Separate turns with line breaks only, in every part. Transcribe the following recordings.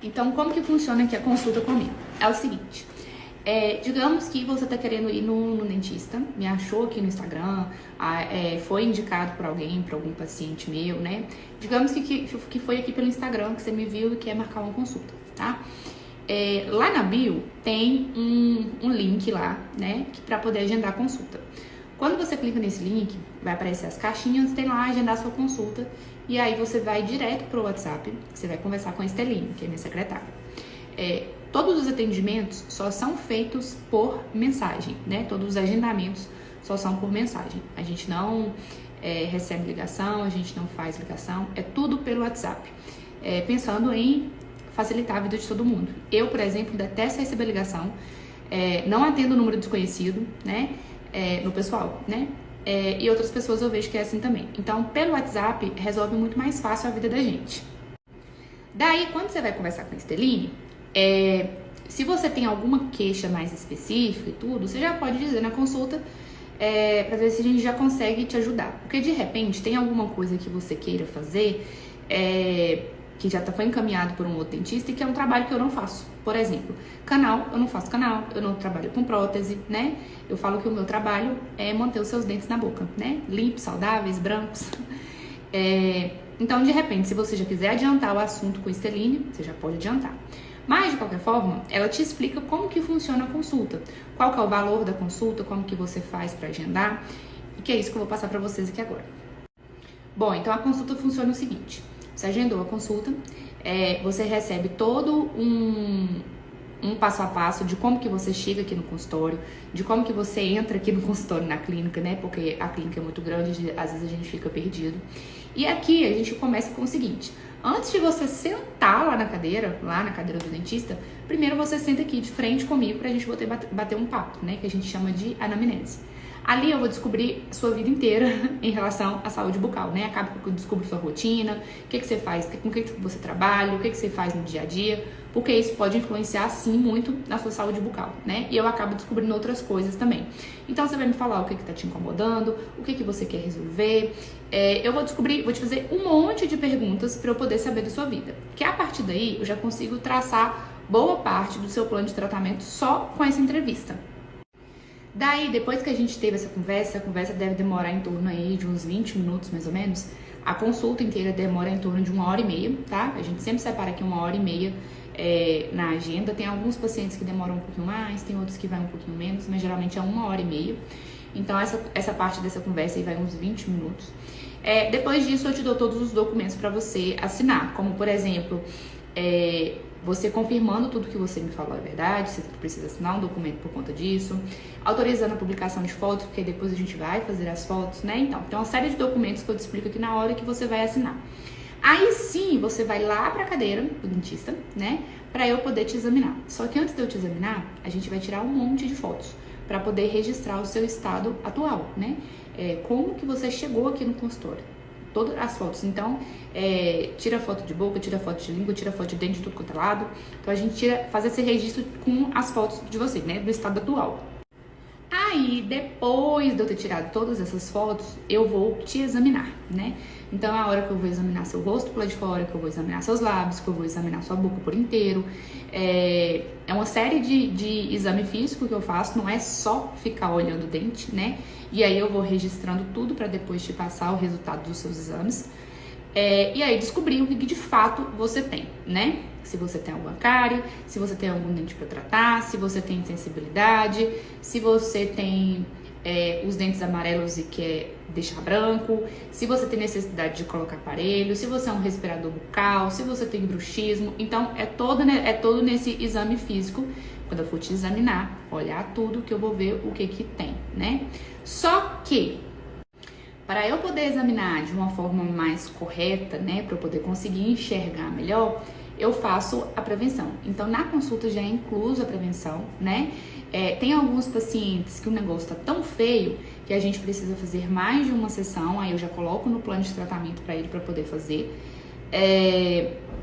Então, como que funciona aqui a consulta comigo? É o seguinte, digamos que você está querendo ir no dentista, me achou aqui no Instagram, foi indicado por alguém, por algum paciente meu, né? Digamos que foi aqui pelo Instagram que você me viu e quer marcar uma consulta, tá? Lá na bio tem um link lá, né, para poder agendar a consulta. Quando você clica nesse link, vai aparecer as caixinhas, tem lá agendar sua consulta e aí você vai direto pro WhatsApp, você vai conversar com a Esteline, que é minha secretária. Todos os atendimentos só são feitos por mensagem, né? Todos os agendamentos só são por mensagem. A gente não recebe ligação, a gente não faz ligação, é tudo pelo WhatsApp. Pensando em facilitar a vida de todo mundo. Eu, por exemplo, detesto receber ligação, não atendo o número desconhecido, né? No pessoal, né? E outras pessoas eu vejo que é assim também. Então, pelo WhatsApp, resolve muito mais fácil a vida da gente. Daí, quando você vai conversar com a Esteline, se você tem alguma queixa mais específica e tudo, você já pode dizer na consulta para ver se a gente já consegue te ajudar. Porque, de repente, tem alguma coisa que você queira fazer que já foi encaminhado por um outro dentista e que é um trabalho que eu não faço. Por exemplo, canal, eu não faço canal, eu não trabalho com prótese, né? Eu falo que o meu trabalho é manter os seus dentes na boca, né? Limpos, saudáveis, brancos. Então, de repente, se você já quiser adiantar o assunto com a Esteline, você já pode adiantar. Mas, de qualquer forma, ela te explica como que funciona a consulta, qual que é o valor da consulta, como que você faz para agendar, e que é isso que eu vou passar para vocês aqui agora. Bom, então a consulta funciona o seguinte: você agendou a consulta, você recebe todo um passo a passo de como que você chega aqui no consultório, de como que você entra aqui no consultório, na clínica, né? Porque a clínica é muito grande, às vezes a gente fica perdido. E aqui a gente começa com o seguinte: antes de você sentar lá na cadeira do dentista, primeiro você senta aqui de frente comigo pra gente bater um papo, né? Que a gente chama de anamnese. Ali eu vou descobrir a sua vida inteira em relação à saúde bucal, né? Acaba que eu descubro sua rotina, o que você faz, com o que você trabalha, o que você faz no dia a dia, porque isso pode influenciar, sim, muito na sua saúde bucal, né? E eu acabo descobrindo outras coisas também. Então, você vai me falar o que tá te incomodando, o que você quer resolver. Eu vou te fazer um monte de perguntas para eu poder saber da sua vida. Que a partir daí, eu já consigo traçar boa parte do seu plano de tratamento só com essa entrevista. Daí, depois que a gente teve essa conversa deve demorar em torno aí de uns 20 minutos, mais ou menos. A consulta inteira demora em torno de 1h30, tá? A gente sempre separa aqui 1h30 na agenda. Tem alguns pacientes que demoram um pouquinho mais, tem outros que vai um pouquinho menos, mas geralmente é 1h30. Então, essa parte dessa conversa aí vai uns 20 minutos. Depois disso, eu te dou todos os documentos para você assinar, como, por exemplo, você confirmando tudo que você me falou é verdade, você precisa assinar um documento por conta disso, autorizando a publicação de fotos, porque depois a gente vai fazer as fotos, né? Então, tem uma série de documentos que eu te explico aqui na hora que você vai assinar. Aí sim, você vai lá pra cadeira do dentista, né? Pra eu poder te examinar. Só que antes de eu te examinar, a gente vai tirar um monte de fotos pra poder registrar o seu estado atual, né? Como que você chegou aqui no consultório. Todas as fotos. Então, tira foto de boca, tira foto de língua, tira foto de dente de tudo quanto é lado. Então, a gente faz esse registro com as fotos de você, né? Do estado atual. Aí, depois de eu ter tirado todas essas fotos, eu vou te examinar, né? Então, é a hora que eu vou examinar seu rosto por lá de fora, que eu vou examinar seus lábios, que eu vou examinar sua boca por inteiro. É uma série de exame físico que eu faço, não é só ficar olhando o dente, né? E aí eu vou registrando tudo para depois te passar o resultado dos seus exames. E aí descobrir o que de fato você tem, né? Se você tem alguma cárie, se você tem algum dente para tratar, se você tem sensibilidade, se você tem os dentes amarelos e quer deixar branco, se você tem necessidade de colocar aparelho, se você é um respirador bucal, se você tem bruxismo. Então, é todo nesse exame físico. Quando eu for te examinar, olhar tudo que eu vou ver o que tem, né? Só que, para eu poder examinar de uma forma mais correta, né, para eu poder conseguir enxergar melhor, eu faço a prevenção. Então, na consulta já é incluso a prevenção, né? Tem alguns pacientes que o negócio tá tão feio que a gente precisa fazer mais de uma sessão, aí eu já coloco no plano de tratamento para ele para poder fazer,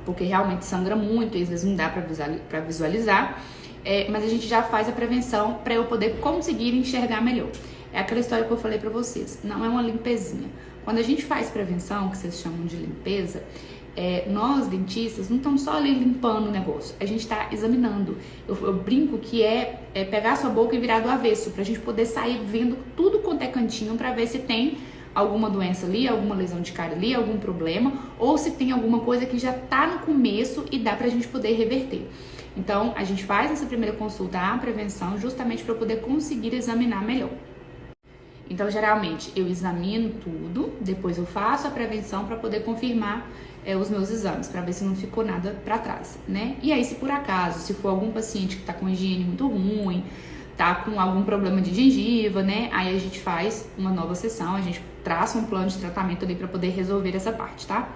porque realmente sangra muito e às vezes não dá para visualizar, mas a gente já faz a prevenção para eu poder conseguir enxergar melhor. É aquela história que eu falei pra vocês, não é uma limpezinha. Quando a gente faz prevenção, que vocês chamam de limpeza, nós, dentistas, não estamos só ali limpando o negócio, a gente está examinando. Eu brinco que é pegar sua boca e virar do avesso, pra gente poder sair vendo tudo quanto é cantinho pra ver se tem alguma doença ali, alguma lesão de cárie ali, algum problema, ou se tem alguma coisa que já tá no começo e dá pra gente poder reverter. Então, a gente faz essa primeira consulta, a prevenção, justamente para poder conseguir examinar melhor. Então, geralmente, eu examino tudo, depois eu faço a prevenção para poder confirmar os meus exames, para ver se não ficou nada para trás, né? E aí, se por acaso, se for algum paciente que tá com higiene muito ruim, tá com algum problema de gengiva, né? Aí a gente faz uma nova sessão, a gente traça um plano de tratamento ali para poder resolver essa parte, tá?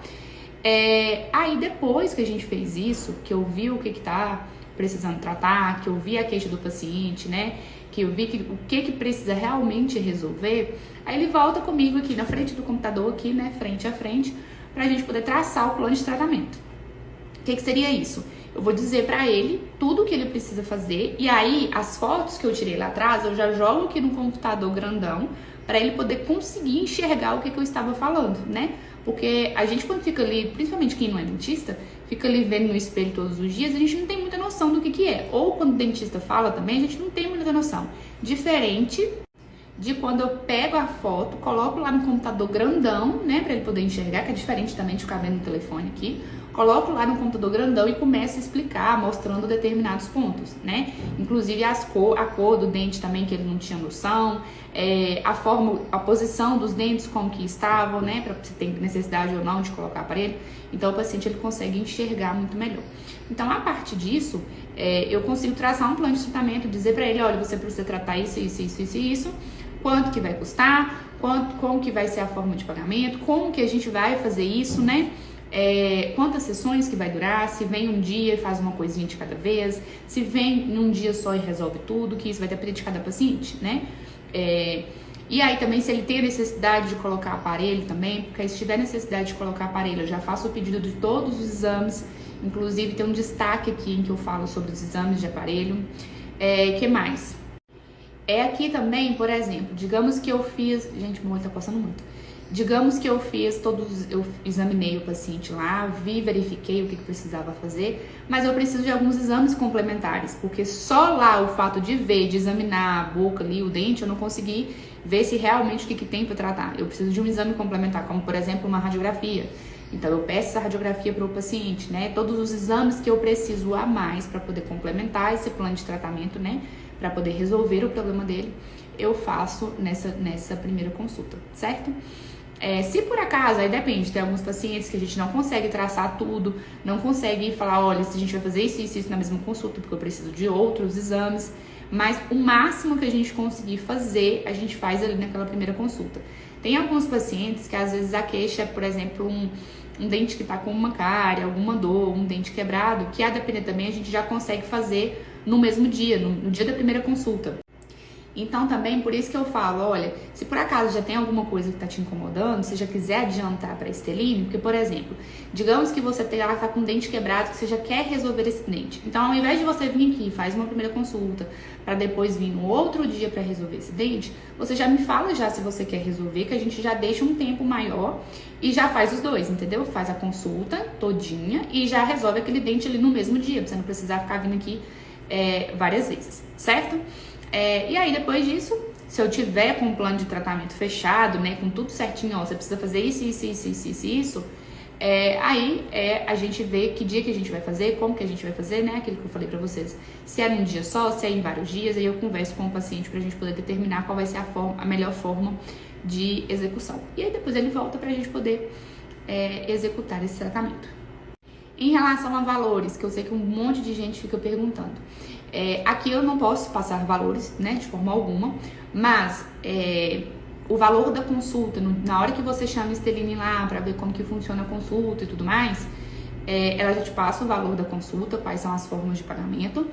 Aí depois que a gente fez isso, que eu vi o que tá precisando tratar, que eu vi a queixa do paciente, né? Que eu vi o que precisa realmente resolver, aí ele volta comigo aqui na frente do computador, aqui, né? Frente a frente, pra gente poder traçar o plano de tratamento. O que seria isso? Eu vou dizer pra ele tudo o que ele precisa fazer, e aí as fotos que eu tirei lá atrás, eu já jogo aqui no computador grandão, para ele poder conseguir enxergar o que eu estava falando, né? Porque a gente quando fica ali, principalmente quem não é dentista, fica ali vendo no espelho todos os dias, a gente não tem muita noção do que é. Ou quando o dentista fala também, a gente não tem muita noção. Diferente de quando eu pego a foto, coloco lá no computador grandão, né, para ele poder enxergar, que é diferente também de ficar vendo no telefone aqui. Coloco lá no computador grandão e começo a explicar, mostrando determinados pontos, né? Inclusive a cor do dente também, que ele não tinha noção, a forma, a posição dos dentes, como que estavam, né? Para se tem necessidade ou não de colocar aparelho. Então o paciente ele consegue enxergar muito melhor. Então a partir disso, eu consigo traçar um plano de tratamento, dizer para ele, olha, você precisa tratar isso, isso, isso, isso e isso, quanto que vai custar, como que vai ser a forma de pagamento, como que a gente vai fazer isso, né? Quantas sessões que vai durar, se vem um dia e faz uma coisinha de cada vez, se vem num dia só e resolve tudo, que isso vai depender de cada paciente, né? E aí também se ele tem a necessidade de colocar aparelho também, porque aí se tiver necessidade de colocar aparelho, eu já faço o pedido de todos os exames, inclusive tem um destaque aqui em que eu falo sobre os exames de aparelho. Que mais? Aqui também, por exemplo, digamos que eu fiz... Gente, meu olho tá coçando muito. Digamos que eu examinei o paciente lá, verifiquei o que precisava fazer, mas eu preciso de alguns exames complementares, porque só lá o fato de ver, de examinar a boca ali, o dente, eu não consegui ver se realmente o que tem para tratar. Eu preciso de um exame complementar, como por exemplo uma radiografia. Então eu peço essa radiografia para o paciente, né? Todos os exames que eu preciso a mais para poder complementar esse plano de tratamento, né? Para poder resolver o problema dele, eu faço nessa primeira consulta, certo? Se por acaso, aí depende, tem alguns pacientes que a gente não consegue traçar tudo, não consegue falar, olha, se a gente vai fazer isso, isso, isso na mesma consulta, porque eu preciso de outros exames, mas o máximo que a gente conseguir fazer, a gente faz ali naquela primeira consulta. Tem alguns pacientes que às vezes a queixa é, por exemplo, um dente que tá com uma cárie, alguma dor, um dente quebrado, que a depender também a gente já consegue fazer no mesmo dia, no dia da primeira consulta. Então também, por isso que eu falo, olha, se por acaso já tem alguma coisa que tá te incomodando, se já quiser adiantar para Esteline, porque, por exemplo, digamos que você ela tá com um dente quebrado, que você já quer resolver esse dente. Então, ao invés de você vir aqui, faz uma primeira consulta, para depois vir no outro dia para resolver esse dente, você já me fala já se você quer resolver, que a gente já deixa um tempo maior e já faz os dois, entendeu? Faz a consulta todinha e já resolve aquele dente ali no mesmo dia, pra você não precisar ficar vindo aqui várias vezes, certo? E aí, depois disso, se eu tiver com um plano de tratamento fechado, né, com tudo certinho, ó, você precisa fazer isso, aí a gente vê que dia que a gente vai fazer, como que a gente vai fazer, né, aquilo que eu falei pra vocês. Se é num dia só, se é em vários dias, aí eu converso com o paciente pra gente poder determinar qual vai ser a melhor forma de execução. E aí depois ele volta pra gente poder executar esse tratamento. Em relação a valores, que eu sei que um monte de gente fica perguntando. Aqui eu não posso passar valores, né, de forma alguma, mas o valor da consulta, na hora que você chama a Esteline lá para ver como que funciona a consulta e tudo mais, ela já te passa o valor da consulta, quais são as formas de pagamento.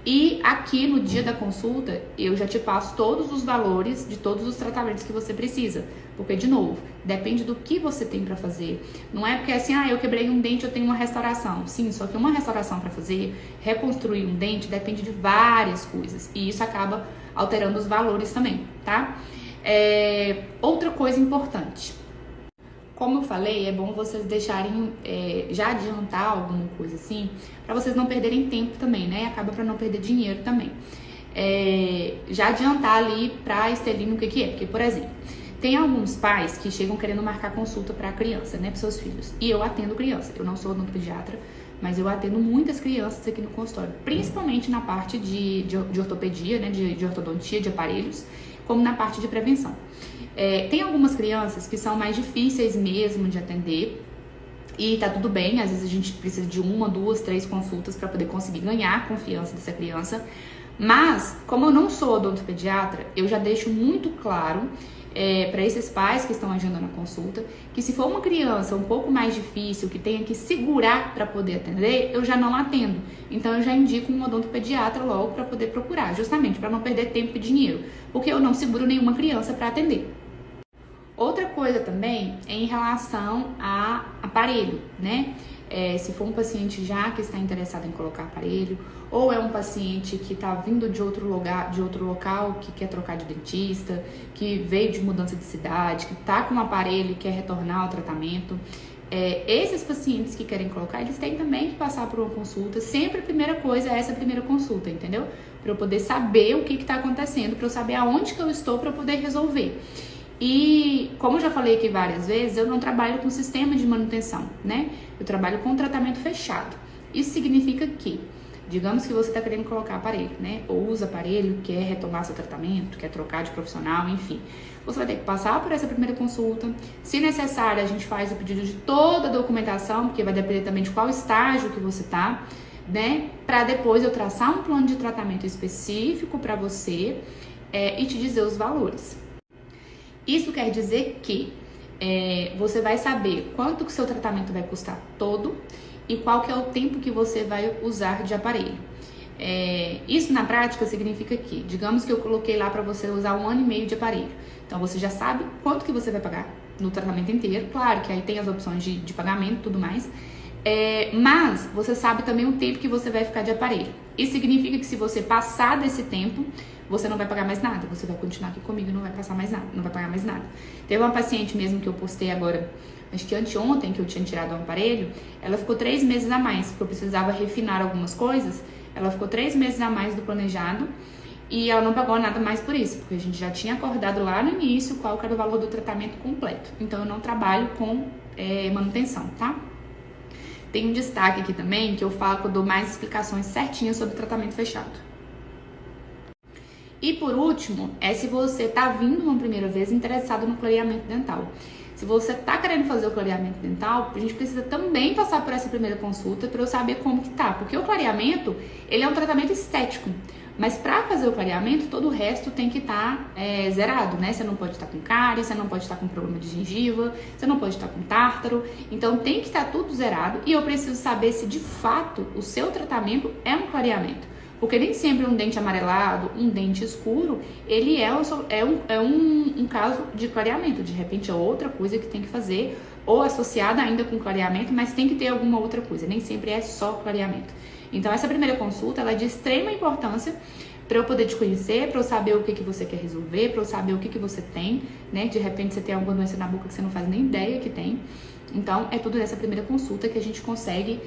E aqui no dia da consulta, eu já te passo todos os valores de todos os tratamentos que você precisa. Porque, de novo, depende do que você tem pra fazer. Não é porque assim, eu quebrei um dente, eu tenho uma restauração. Sim, só que uma restauração pra fazer, reconstruir um dente, depende de várias coisas. E isso acaba alterando os valores também, tá? Outra coisa importante. como eu falei, é bom vocês deixarem, já adiantar alguma coisa assim, pra vocês não perderem tempo também, né? Acaba pra não perder dinheiro também. Já adiantar ali pra Estelinho o que é. Porque, por exemplo, tem alguns pais que chegam querendo marcar consulta pra criança, né? Pros seus filhos. E eu atendo criança. Eu não sou odontopediatra, mas eu atendo muitas crianças aqui no consultório. Principalmente na parte de ortopedia, né? De ortodontia, de aparelhos, como na parte de prevenção. Tem algumas crianças que são mais difíceis mesmo de atender. E tá tudo bem, às vezes a gente precisa de 1, 2, 3 consultas para poder conseguir ganhar a confiança dessa criança. Mas, como eu não sou odontopediatra, eu já deixo muito claro para esses pais que estão agendando a consulta, que se for uma criança um pouco mais difícil, que tenha que segurar para poder atender, eu já não atendo. Então eu já indico um odontopediatra logo para poder procurar, justamente para não perder tempo e dinheiro, porque eu não seguro nenhuma criança para atender. Outra coisa também é em relação a aparelho, né? Se for um paciente já que está interessado em colocar aparelho, ou é um paciente que está vindo de outro lugar, de outro local, que quer trocar de dentista, que veio de mudança de cidade, que está com um aparelho e quer retornar ao tratamento, esses pacientes que querem colocar, eles têm também que passar por uma consulta. Sempre a primeira coisa é essa primeira consulta, entendeu? Para eu poder saber o que está acontecendo, para eu saber aonde que eu estou para poder resolver. E, como eu já falei aqui várias vezes, eu não trabalho com sistema de manutenção, né? Eu trabalho com tratamento fechado. Isso significa que, digamos que você está querendo colocar aparelho, né? Ou usa aparelho, quer retomar seu tratamento, quer trocar de profissional, enfim. Você vai ter que passar por essa primeira consulta. Se necessário, a gente faz o pedido de toda a documentação, porque vai depender também de qual estágio que você tá, né? Para depois eu traçar um plano de tratamento específico para você e te dizer os valores. Isso quer dizer que você vai saber quanto que seu tratamento vai custar todo e qual que é o tempo que você vai usar de aparelho. Isso na prática significa que, digamos que eu coloquei lá para você usar 1 ano e meio de aparelho. Então você já sabe quanto que você vai pagar no tratamento inteiro. Claro que aí tem as opções de pagamento e tudo mais. Mas você sabe também o tempo que você vai ficar de aparelho. Isso significa que se você passar desse tempo, você não vai pagar mais nada. Você vai continuar aqui comigo e não vai passar mais nada, não vai pagar mais nada. Teve uma paciente mesmo que eu postei agora, acho que anteontem, que eu tinha tirado um aparelho. Ela ficou 3 meses a mais, porque eu precisava refinar algumas coisas. Ela ficou 3 meses a mais do planejado e ela não pagou nada mais por isso, porque a gente já tinha acordado lá no início qual era o valor do tratamento completo. Então eu não trabalho com manutenção, tá? Tem um destaque aqui também, que eu falo que eu dou mais explicações certinhas sobre tratamento fechado. E por último, se você tá vindo uma primeira vez interessado no clareamento dental. Se você tá querendo fazer o clareamento dental, a gente precisa também passar por essa primeira consulta para eu saber como que tá. Porque o clareamento, ele é um tratamento estético. Mas para fazer o clareamento, todo o resto tem que estar zerado, né? Você não pode estar com cárie, você não pode estar com problema de gengiva, você não pode estar com tártaro. Então tem que estar tudo zerado e eu preciso saber se de fato o seu tratamento é um clareamento. Porque nem sempre um dente amarelado, um dente escuro, ele é um caso de clareamento. De repente é outra coisa que tem que fazer, ou associada ainda com clareamento, mas tem que ter alguma outra coisa. Nem sempre é só clareamento. Então essa primeira consulta ela é de extrema importância para eu poder te conhecer, para eu saber o que você quer resolver, para eu saber o que você tem, né? De repente você tem alguma doença na boca que você não faz nem ideia que tem. Então é tudo nessa primeira consulta que a gente consegue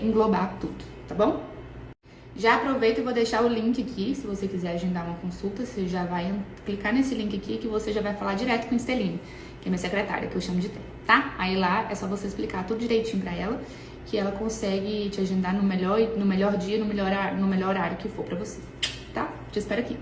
englobar tudo, tá bom? Já aproveito e vou deixar o link aqui, se você quiser agendar uma consulta, você já vai clicar nesse link aqui que você já vai falar direto com a Esteline, que é minha secretária, que eu chamo de Té, tá? Aí lá é só você explicar tudo direitinho pra ela, que ela consegue te agendar no melhor dia, no melhor horário que for pra você, tá? Te espero aqui.